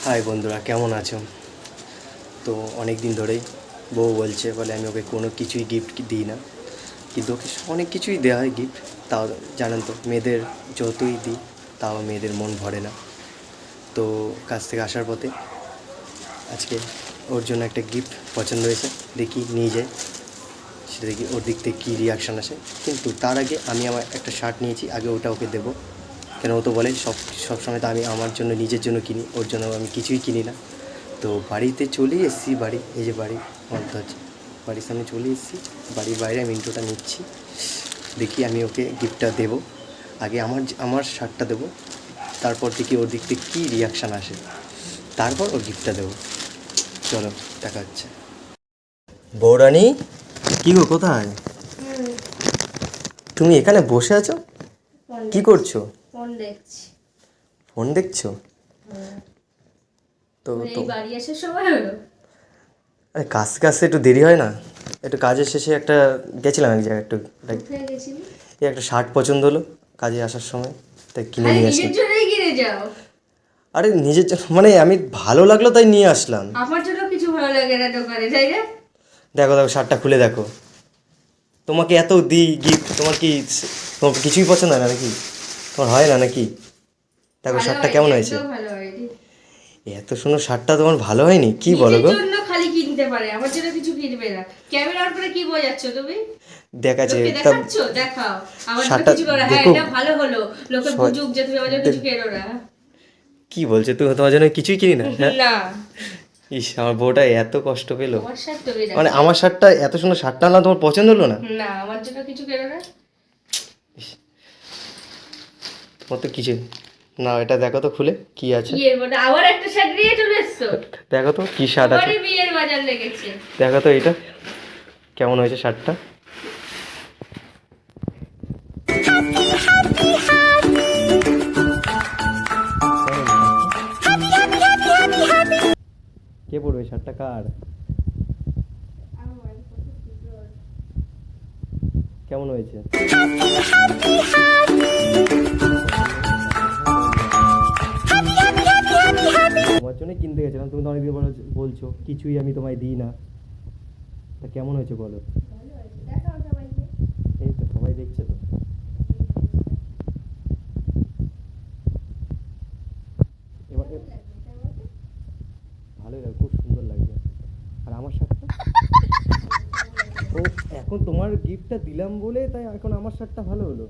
High বন্ধুরা, কেমন আছো? তো অনেক দিন ধরেই বউ বলে আমি ওকে কোনো কিছুই গিফট দিই না, কিন্তু ওকে অনেক কিছুই দেওয়া হয় গিফট। তাও জানেন তো, মেয়েদের যতই দিই তাও মেয়েদের মন ভরে না। তো কাছ থেকে আসার পথে আজকে ওর জন্য একটা গিফট পছন্দ হয়েছে, দেখি নিয়ে যাই, সেটা দেখি ওর দিক থেকে কী রিয়াকশান আসে। কিন্তু তার আগে আমি আমার একটা শার্ট নিয়েছি, আগে ওটা ওকে দেবো। কেন ও তো বলে সব সময় তো আমি আমার জন্য নিজের জন্য কিনি, ওর জন্য আমি কিছুই কিনি না। তো বাড়িতে চলে এসেছি, এই যে বাড়ি বন্ধ আছে, বাড়ির সামনে চলে এসেছি, বাড়ির বাইরে আমি ইন্ট্রোটা নিচ্ছি। দেখি আমি ওকে গিফটটা দেবো, আগে আমার শার্টটা দেবো, তারপর দেখি ওর দিক থেকে কী রিয়াকশান আসে, তারপর ওর গিফটটা দেবো। চলো দেখা হচ্ছে। বৌরানী, কী গো, কোথায় তুমি? এখানে বসে আছো, কি করছো? ফোন দেখছি। ফোন দেখছো? তো এই বাড়ি আসার সময় হলো? আরে কাজে কাজে একটু দেরি হয় না, একটু কাজের শেষে একটা গেছিলাম এক জায়গায়, একটু কোথায় গেছিলি? এই একটা শার্ট পছন্দ হলো কাজে আসার সময়, তাই কিনে আরে নিয়ে নিজের আসলাম। জন্যই কিনে যাও। আরে নিজের মানে আমি ভালো লাগলো তাই নিয়ে আসলাম। আমার জন্য কিছু ভালো লাগে না দোকানে, তাই না? দেখো দেখো, শার্টটা খুলে দেখো। তোমাকে এত দিই গিফট, তোমার কিছুই পছন্দ হয় না নাকি? তোমার হয় না নাকি? দেখো ভালো শার্টটা হয়নি, কেমন হয়েছে? একদম ভালো হয়নি। এত সুন্দর শার্টটা তোমার ভালো হয়নি? কি বলো নিজের গো? জন্য খালি কিনতে পারে, আমার জন্য কিছু কিনবে না। ক্যামেরার উপরে কি বোঝাচ্ছ তুমি? দেখাচ্ছে লোককে তা দেখাচ্ছ? দেখাও। আমার জন্য শার্টটা কিছু করো, হ্যাঁ দেখো। এটা ভালো হলো, লোকে বুঝুক যে তুমি আমার জন্য কিছু কেনো না। কি বলছো তুমি? তোমার জন্য কিছুই কিনি না? হ্যাঁ। না, ইস, আমার বউটা এত কষ্ট পেলো। তোমার শার্ট তুমি মানে দেখো। আমার শার্টটা, এত সুন্দর শার্টটা না তোমার পছন্দ হলো না? না, আমার জন্য কিছু কেনো না। তোমার তো কিছু না, এটা দেখো তো খুলে কি আছে। বিয়ের মানে আবার একটা শার্ট নিয়ে চলে এসছো? দেখো তো কি শার্ট আছে, তোমারই বিয়ের বাজার লেগেছে। দেখো তো এটা কেমন হয়েছে শার্টটা। কে পড়বে শার্টটা, কার? কেমন হয়েছে? তোমার জন্য কিনতে গেছিলাম, তুমি তো অনেকদিন বলছো কিছুই আমি তোমায় দিই না, তা কেমন হয়েছে বলো? এই তো সবাই দেখছে তো। এবার ভালোই লাগে, খুব সুন্দর লাগছে। আর আমার শার্টটা, ও এখন তোমার গিফটটা দিলাম বলে তাই এখন আমার শার্টটা ভালো হলো।